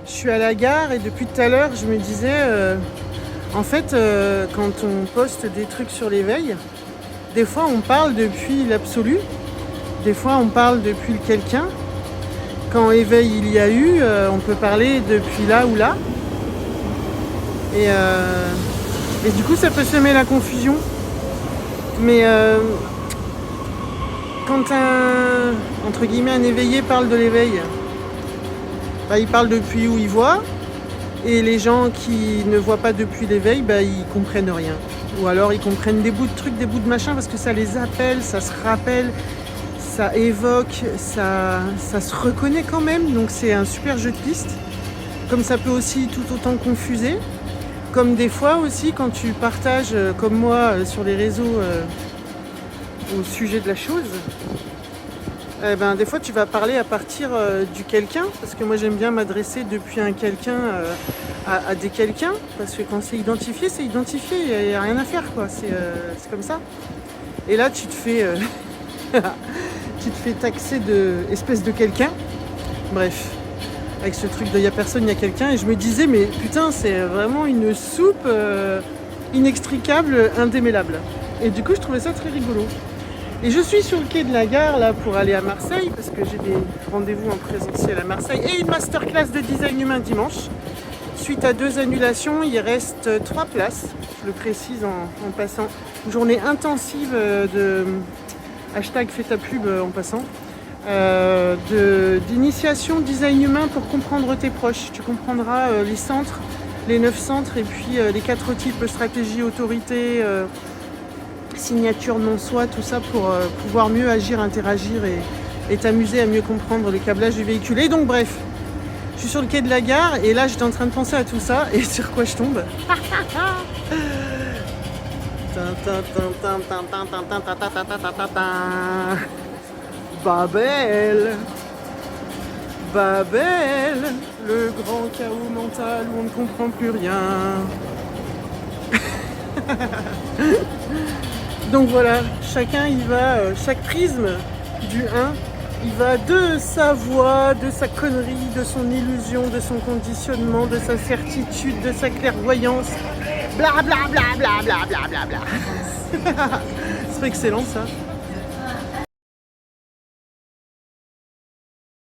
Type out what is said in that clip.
Je suis à la gare et depuis tout à l'heure, je me disais, en fait, quand on poste des trucs sur l'éveil, des fois on parle depuis l'absolu, des fois on parle depuis le quelqu'un. Quand éveil il y a eu, on peut parler depuis là ou là. Et du coup, ça peut semer la confusion. Mais quand entre guillemets, un éveillé parle de l'éveil, bah, il parle depuis où il voit. Et les gens qui ne voient pas depuis l'éveil, bah, ils comprennent rien. Ou alors ils comprennent des bouts de trucs, des bouts de machin, parce que ça les appelle, ça se rappelle, ça évoque, ça se reconnaît quand même. Donc c'est un super jeu de piste. Comme ça peut aussi tout autant confuser. Comme des fois aussi quand tu partages, comme moi, sur les réseaux au sujet de la chose, ben, des fois tu vas parler à partir du quelqu'un, parce que moi j'aime bien m'adresser depuis un quelqu'un à des quelqu'un, parce que quand c'est identifié, il n'y a rien à faire, quoi. C'est comme ça. Et là tu te fais, tu te fais taxer de espèce de quelqu'un. Bref. Avec ce truc de y a personne, il y a quelqu'un, et je me disais mais putain c'est vraiment une soupe inextricable, indémêlable. Et du coup je trouvais ça très rigolo. Et je suis sur le quai de la gare là pour aller à Marseille, parce que j'ai des rendez-vous en présentiel à Marseille et une masterclass de design humain dimanche. Suite à 2 annulations, il reste 3 places, je le précise en passant. Une journée intensive de hashtag fais ta pub en passant. D'initiation design humain pour comprendre tes proches. Tu comprendras les centres, les 9 centres, et puis les 4 types: stratégie, autorité, signature, non-soi, tout ça pour pouvoir mieux agir, interagir et t'amuser à mieux comprendre le câblage du véhicule. Et donc bref, je suis sur le quai de la gare et là j'étais en train de penser à tout ça, et sur quoi je tombe? Babel, Babel, le grand chaos mental où on ne comprend plus rien. Donc voilà, chacun il va, chaque prisme du 1, il va de sa voix, de sa connerie, de son illusion, de son conditionnement, de sa certitude, de sa clairvoyance, bla bla bla bla bla bla bla bla. C'est excellent ça.